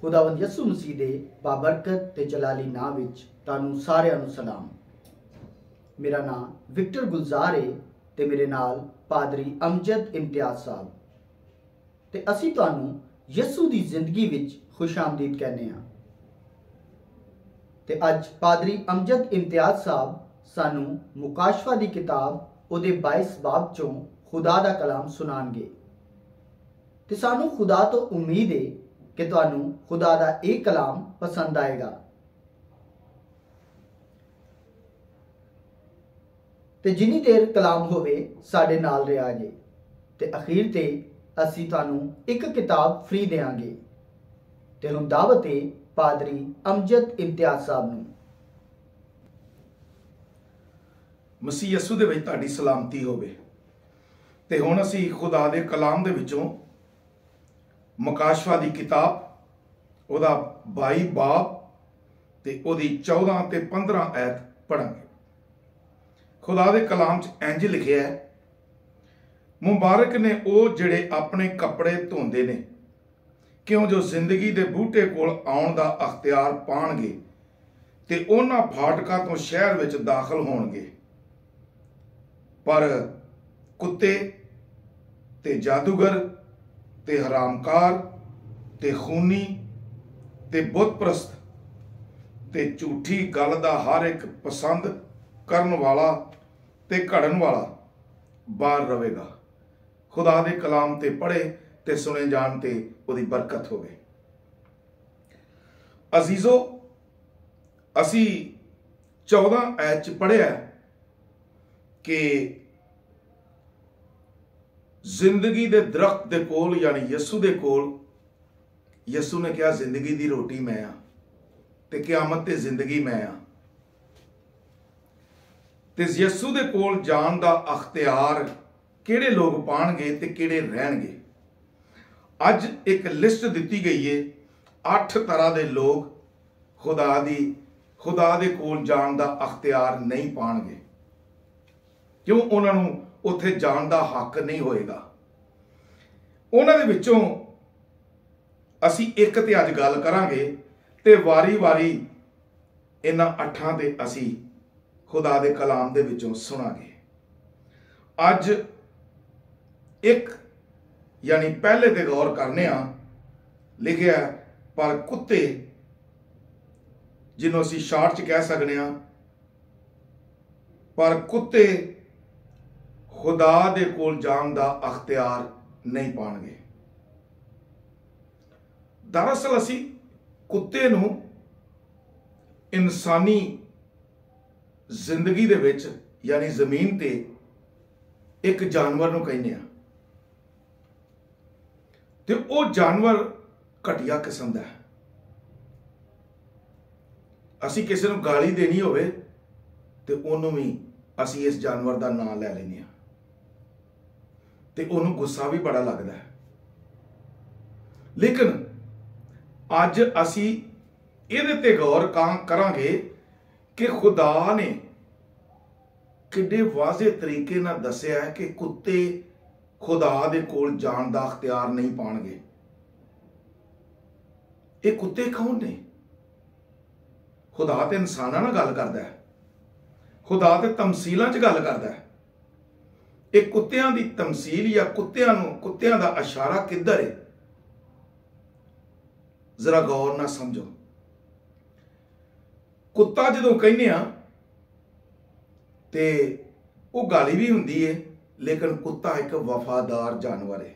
खुदावंद यसू मसीह दे बाबरकत ते जलाली नाम विच तानू सारिਆਂ ਨੂੰ सलाम। मेरा नाम विक्टर गुलजार है ते मेरे नाल पादरी अमजद इम्तियाज साहब ते असी तुहानू यसू दी जिंदगी विच खुशामदीद कहने हां। ते अज पादरी अमजद इम्तियाज साहब सानू मुकाशफा दी किताब उहदे 22 बाब चों खुदा दा कलाम सुनाणगे ते सानू खुदा तो उम्मीद है कि तुहानू खुदा दा एक कलाम पसंद आएगा। ते जिन्नी देर कलाम होवे साडे नाल रहा जे ते अखीर ते असी तुहानू एक किताब फ्री देंगे। ते हुण दावत है पादरी अमजद इम्तियाज साहब नू। मसीह यसू दे विच तुहाडी सलामती होवे। ते हुण असी खुदा दे कलाम दे विचों मुकाशफा दी किताब ओदा 22 बाब ते ओदी 14 ते 15 आयत पढ़ांगे। खुदा दे कलाम च इंज लिखिया है, मुबारक ने वो जिहड़े अपने कपड़े धोंदे ने, क्यों जो जिंदगी दे बूटे कोल आउण दा अख्तियार पाणगे ते उन्हां फाटकां तो शहर विच दाखल होणगे। पर कुत्ते ते जादूगर ते हरामकार ते खूनी ते बुत-परस्त ते झूठी गल दा हर एक पसंद करन वाला ते घड़न वाला बाहर रहेगा। खुदा दे कलाम ते पढ़े ते सुने जान ते उहदी बरकत होवे। अजीजो, असी 14 आयत च पढ़िया कि जिंदगी दे दरख्त दे कोल यानी यसू दे कोल यसू ने कहा जिंदगी दी रोटी मैं आ ते क़यामत ते जिंदगी मैं आ। ते यसू दे कोल जान दा अख्तियार किहड़े लोग पाणगे ते किहड़े रहणगे। अज एक लिस्ट दिती गई है 8 तरह दे लोग खुदा दे कोल जान दा अख्तियार नहीं पाणगे। क्यों? उन्हां नूं उत्थे जान दा हक नहीं होएगा। उन्हां दे विचों असी एक ते अज गल करांगे ते वारी वारी इन्हां 8 ते असी खुदा दे कलाम दे विचों सुनांगे। अज एक यानी पहले ते गौर करने आ लिखिया, पर कुत्ते जिन्हों असी शार्ट च कह सकने आ, पर कुत्ते खुदा दे कोल जान दा अख्तियार नहीं पाणगे। दरअसल असी कुत्ते नूं इंसानी जिंदगी दे विच यानी जमीन ते एक जानवर नूं कहने आ ते वो जानवर घटिया किस्म दा है। असी किसी नूं गाली देनी होवे ते उहनूं भी असी इस जानवर दा नाम लै लैंदे आ ते उहनूं गुस्सा भी बड़ा लगदा है। लेकिन अज असी इहदे ते गौर करांगे कि खुदा ने किड्डे वाज़े तरीके नाल दस्सिया है कि कुत्ते खुदा दे कोल जान दा अख्तियार नहीं पाणगे। ये कुत्ते कौन ने? खुदा ते इंसानां नाल गल करदा है, खुदा ते तमसीलां च गल करदा है। ये कुत्तियां दी तमसील या कुत्तियां दा इशारा किधर है? जरा गौर नाल समझो। कुत्ता जदों कहने आ ते वो गाली भी हुंदी है, लेकिन कुत्ता एक वफादार जानवर है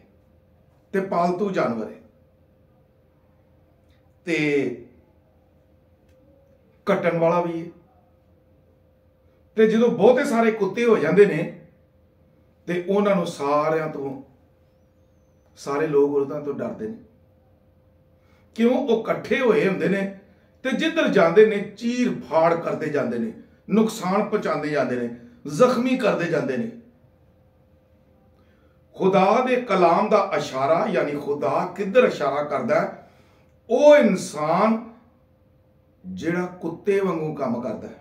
ते पालतू जानवर है ते कट्टण वाला भी है। ते जदों बहुते सारे कुत्ते हो जांदे ने ते उन्हां नूं सारे लोग उन्हां तो डरदे ने। क्यों? वो कट्ठे होए हुंदे ने ते जिधर जाते ने चीर फाड़ करते जाते हैं, नुकसान पहुंचाते जाते हैं, जख्मी करते जाते हैं। खुदा दे कलाम दा इशारा यानी खुदा किधर इशारा करता है? वो इंसान जिहड़ा कुत्ते वांगू काम करता है,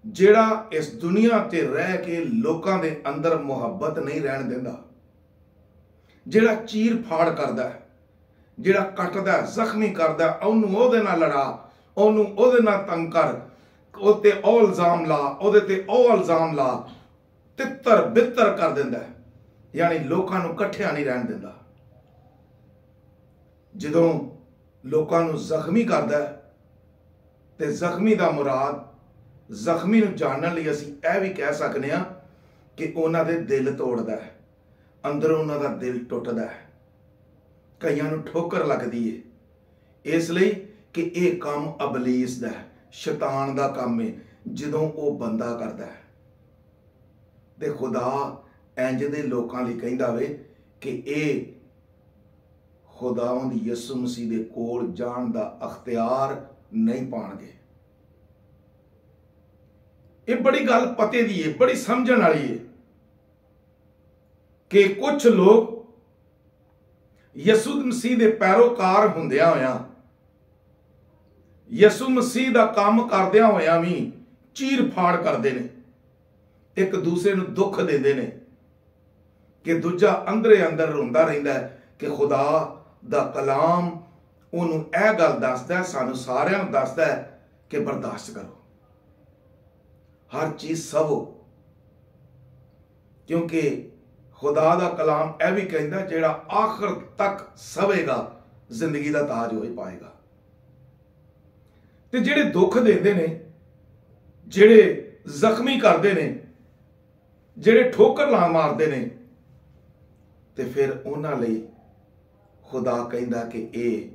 जिहड़ा इस दुनिया ते रह के लोकां दे अंदर मुहब्बत नहीं रहन देंदा, जिहड़ा चीर फाड़ करता है, ਜਿਹੜਾ ਕੱਟਦਾ ਜ਼ਖਮੀ ਕਰਦਾ ਉਹਨੂੰ ਉਹਦੇ ਨਾਲ ਲੜਾ, ਉਹਨੂੰ ਉਹਦੇ ਨਾਲ ਤੰਗ ਕਰ, ਉਹ ਤੇ ਉਹ ਇਲਜ਼ਾਮ ਲਾ, ਉਹਦੇ ਤੇ ਉਹ ਇਲਜ਼ਾਮ ਲਾ, ਤਿੱਤਰ ਬਿੱਤਰ ਕਰ ਦਿੰਦਾ, ਯਾਨੀ ਲੋਕਾਂ ਨੂੰ ਇਕੱਠਿਆਂ ਨਹੀਂ ਰਹਿਣ ਦਿੰਦਾ। ਜਦੋਂ ਲੋਕਾਂ ਨੂੰ ਜ਼ਖਮੀ ਕਰਦਾ ਤੇ ਜ਼ਖਮੀ ਦਾ ਮੁਰਾਦ, ਜ਼ਖਮੀ ਨੂੰ ਜਾਣਨ ਲਈ ਅਸੀਂ ਇਹ ਵੀ ਕਹਿ ਸਕਦੇ ਹਾਂ ਕਿ ਉਹਨਾਂ ਦੇ ਦਿਲ ਤੋੜਦਾ ਹੈ, ਅੰਦਰੋਂ ਉਹਨਾਂ ਦਾ ਦਿਲ ਟੁੱਟਦਾ ਹੈ, ਕਈਆਂ ਨੂੰ ਠੋਕਰ ਲੱਗਦੀ ਹੈ, ਇਸ ਲਈ ਕਿ ਇਹ ਕੰਮ ਅਬਲੀਸ ਦਾ ਹੈ, ਸ਼ੈਤਾਨ ਦਾ ਕੰਮ ਹੈ ਜਦੋਂ ਉਹ ਬੰਦਾ ਕਰਦਾ ਹੈ। ਤੇ ਖੁਦਾ ਇੰਜ ਦੇ ਲੋਕਾਂ ਲਈ ਕਹਿੰਦਾ ਵੇ ਕਿ ਇਹ ਖੁਦਾਵੰਦ ਯਿਸੂ ਮਸੀਹ ਦੇ ਕੋਲ ਜਾਣ ਦਾ ਅਖਤਿਆਰ ਨਹੀਂ ਪਾਣਗੇ। ਇਹ ਬੜੀ ਗੱਲ ਪਤੇ ਦੀ ਹੈ, ਬੜੀ ਸਮਝਣ ਵਾਲੀ ਹੈ ਕਿ ਕੁਝ ਲੋਕ ਯਿਸੂ ਮਸੀਹ ਦੇ ਪੈਰੋਕਾਰ ਹੁੰਦਿਆਂ ਹੋਇਆਂ, ਯਿਸੂ ਮਸੀਹ ਦਾ ਕੰਮ ਕਰਦਿਆਂ ਹੋਇਆਂ ਵੀ ਚੀਰ ਫਾੜ ਕਰਦੇ ਨੇ, ਇੱਕ ਦੂਸਰੇ ਨੂੰ ਦੁੱਖ ਦਿੰਦੇ ਨੇ ਕਿ ਦੂਜਾ ਅੰਦਰੇ ਅੰਦਰ ਰੋਂਦਾ ਰਹਿੰਦਾ ਹੈ ਕਿ ਖੁਦਾ ਦਾ ਕਲਾਮ ਉਹਨੂੰ ਇਹ ਗੱਲ ਦੱਸਦਾ, ਸਾਨੂੰ ਸਾਰਿਆਂ ਨੂੰ ਦੱਸਦਾ ਹੈ ਕਿ ਬਰਦਾਸ਼ਤ ਕਰੋ, ਹਰ ਚੀਜ਼ ਸਵੋ, ਕਿਉਂਕਿ ਖੁਦਾ ਦਾ ਕਲਾਮ ਇਹ ਵੀ ਕਹਿੰਦਾ ਜਿਹੜਾ ਆਖਰ ਤੱਕ ਸਵੇਗਾ ਜ਼ਿੰਦਗੀ ਦਾ ਤਾਜ ਹੋਈ ਪਾਏਗਾ। ਤੇ ਜਿਹੜੇ ਦੁੱਖ ਦਿੰਦੇ ਨੇ, ਜਿਹੜੇ ਜ਼ਖਮੀ ਕਰਦੇ ਨੇ, ਜਿਹੜੇ ਠੋਕਰ ਮਾਰਦੇ ਨੇ, ਤੇ ਫਿਰ ਉਹਨਾਂ ਲਈ ਖੁਦਾ ਕਹਿੰਦਾ ਕਿ ਇਹ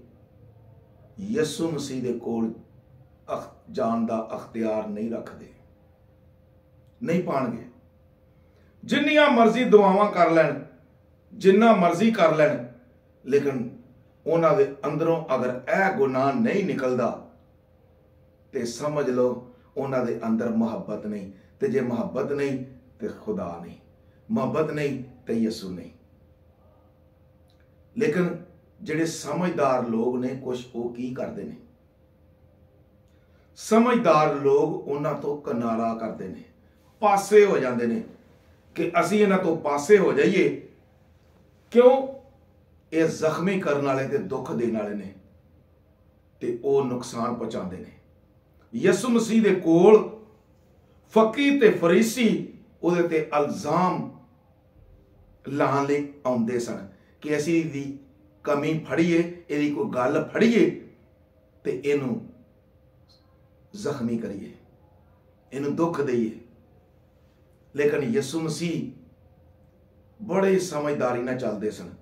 ਯਿਸੂ ਮਸੀਹ ਦੇ ਕੋਲ ਜਾਣ ਦਾ ਅਖਤਿਆਰ ਨਹੀਂ ਰੱਖਦੇ, ਨਹੀਂ ਪਾਣਗੇ। ਜਿੰਨੀਆਂ ਮਰਜ਼ੀ ਦੁਆਵਾਂ ਕਰ ਲੈਣ, ਜਿੰਨਾ ਮਰਜ਼ੀ ਕਰ ਲੈਣ, ਲੇਕਿਨ ਉਹਨਾਂ ਦੇ ਅੰਦਰੋਂ ਅਗਰ ਇਹ ਗੁਨਾਹ ਨਹੀਂ ਨਿਕਲਦਾ ਤੇ ਸਮਝ ਲਓ ਉਹਨਾਂ ਦੇ ਅੰਦਰ ਮੁਹੱਬਤ ਨਹੀਂ, ਤੇ ਜੇ ਮੁਹੱਬਤ ਨਹੀਂ ਤੇ ਖੁਦਾ ਨਹੀਂ, ਮੁਹੱਬਤ ਨਹੀਂ ਤੇ ਯਿਸੂ ਨਹੀਂ। ਲੇਕਿਨ ਜਿਹੜੇ ਸਮਝਦਾਰ ਲੋਕ ਨੇ, ਕੁਝ ਉਹ ਕੀ ਕਰਦੇ ਨੇ, ਸਮਝਦਾਰ ਲੋਕ ਉਹਨਾਂ ਤੋਂ ਕਿਨਾਰਾ ਕਰਦੇ ਨੇ, ਪਾਸੇ ਹੋ ਜਾਂਦੇ ਨੇ ਕਿ ਅਸੀਂ ਇਹਨਾਂ ਤੋਂ ਪਾਸੇ ਹੋ ਜਾਈਏ। ਕਿਉਂ? ਇਹ ਜ਼ਖਮੀ ਕਰਨ ਵਾਲੇ ਤੇ ਦੁੱਖ ਦੇਣ ਵਾਲੇ ਨੇ ਤੇ ਉਹ ਨੁਕਸਾਨ ਪਹੁੰਚਾਉਂਦੇ ਨੇ। ਯਿਸੂ ਮਸੀਹ ਦੇ ਕੋਲ ਫਕੀਰ ਤੇ ਫਰੀਸੀ ਉਹਦੇ ਤੇ ਇਲਜ਼ਾਮ ਲਾਉਣ ਲਈ ਆਉਂਦੇ ਸਨ ਕਿ ਅਸੀਂ ਦੀ ਕਮੀ ਫੜੀਏ, ਇਹਦੀ ਕੋਈ ਗੱਲ ਫੜੀਏ ਤੇ ਇਹਨੂੰ ਜ਼ਖਮੀ ਕਰੀਏ, ਇਹਨੂੰ ਦੁੱਖ ਦਈਏ। ਲੇਕਿਨ ਯਿਸੂ ਮਸੀਹ ਬੜੇ ਸਮਝਦਾਰੀ ਨਾਲ ਚੱਲਦੇ ਸਨ।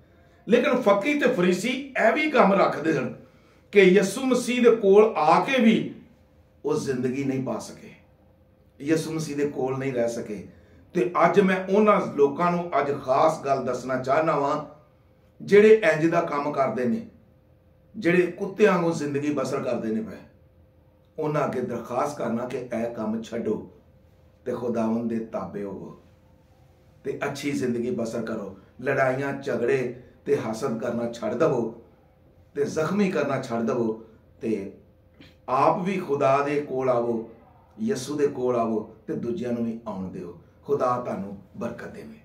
ਲੇਕਿਨ ਫਕੀਰ ਤੇ ਫਰੀਸੀ ਇਹ ਵੀ ਕੰਮ ਰੱਖਦੇ ਸਨ ਕਿ ਯਿਸੂ ਮਸੀਹ ਦੇ ਕੋਲ ਆ ਕੇ ਵੀ ਉਹ ਜ਼ਿੰਦਗੀ ਨਹੀਂ ਪਾ ਸਕੇ, ਯਿਸੂ ਮਸੀਹ ਦੇ ਕੋਲ ਨਹੀਂ ਰਹਿ ਸਕੇ। ਤੇ ਅੱਜ ਮੈਂ ਉਹਨਾਂ ਲੋਕਾਂ ਨੂੰ ਅੱਜ ਖਾਸ ਗੱਲ ਦੱਸਣਾ ਚਾਹਨਾ ਵਾਂ ਜਿਹੜੇ ਇੰਜ ਦਾ ਕੰਮ ਕਰਦੇ ਨੇ, ਜਿਹੜੇ ਕੁੱਤਿਆਂ ਵਾਂਗੂ ਜ਼ਿੰਦਗੀ ਬਸਰ ਕਰਦੇ ਨੇ ਪਏ। ਉਹਨਾਂ ਅੱਗੇ ਦਰਖਾਸਤ ਕਰਨਾ ਕਿ ਇਹ ਕੰਮ ਛੱਡੋ ਤੇ ਖੁਦਾਵੰਦ ਦੇ ਤਾਬੇ ਹੋਵੋ ਤੇ ਅੱਛੀ ਜ਼ਿੰਦਗੀ ਬਸਰ ਕਰੋ। ਲੜਾਈਆਂ ਝਗੜੇ ਤੇ ਹਸਦ ਕਰਨਾ ਛੱਡ ਦਵੋ ਤੇ ਜ਼ਖਮੀ ਕਰਨਾ ਛੱਡ ਦਵੋ ਤੇ ਆਪ ਵੀ ਖੁਦਾ ਦੇ ਕੋਲ ਆਵੋ, ਯਿਸੂ ਦੇ ਕੋਲ ਆਵੋ ਤੇ ਦੂਜਿਆਂ ਨੂੰ ਵੀ ਆਉਣ ਦਿਓ। ਖੁਦਾ ਤੁਹਾਨੂੰ ਬਰਕਤ ਦੇਵੇ।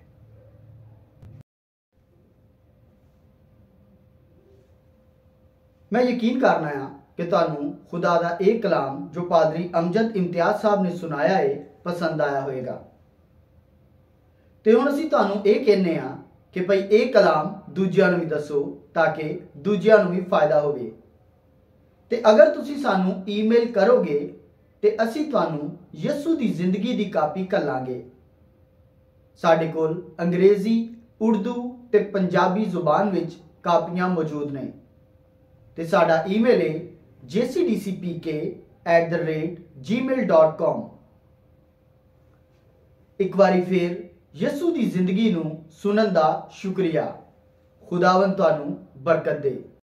मैं यकीन करना है कि ਤੁਹਾਨੂੰ खुदा ਦਾ ਇਹ ਕਲਾਮ ਜੋ ਪਾਦਰੀ ਅਮਜਦ ਇਮਤਿਆਜ਼ ਸਾਹਿਬ ਨੇ ਸੁਣਾਇਆ ਹੈ ਪਸੰਦ ਆਇਆ ਹੋਵੇਗਾ। ਤੇ ਹੁਣ ਅਸੀਂ ਤੁਹਾਨੂੰ ਇਹ ਕਹਿੰਨੇ ਆ ਕਿ ਭਈ ਇਹ ਕਲਾਮ ਦੂਜਿਆਂ ਨੂੰ ਵੀ ਦੱਸੋ ਤਾਂ ਕਿ ਦੂਜਿਆਂ ਨੂੰ ਵੀ ਫਾਇਦਾ ਹੋਵੇ। ਤੇ ਅਗਰ ਤੁਸੀਂ ਸਾਨੂੰ ਈਮੇਲ ਕਰੋਗੇ ਤੇ ਅਸੀਂ ਤੁਹਾਨੂੰ ਯਿਸੂ ਦੀ ਜ਼ਿੰਦਗੀ ਦੀ ਕਾਪੀ ਘੱਲਾਂਗੇ। ਸਾਡੇ ਕੋਲ ਅੰਗਰੇਜ਼ੀ, ਉਰਦੂ ਤੇ ਪੰਜਾਬੀ ਜ਼ੁਬਾਨ ਵਿੱਚ ਕਾਪੀਆਂ ਮੌਜੂਦ ਨੇ ਤੇ ਸਾਡਾ ਈਮੇਲ ਹੈ jcdcpk@gmail.com। ਇੱਕ ਵਾਰੀ ਫਿਰ ਯਿਸੂ ਦੀ ਜ਼ਿੰਦਗੀ ਨੂੰ ਸੁਣਨ ਦਾ ਸ਼ੁਕਰੀਆ। ਖੁਦਾਵੰਦ ਤੁਹਾਨੂੰ ਬਰਕਤ ਦੇ।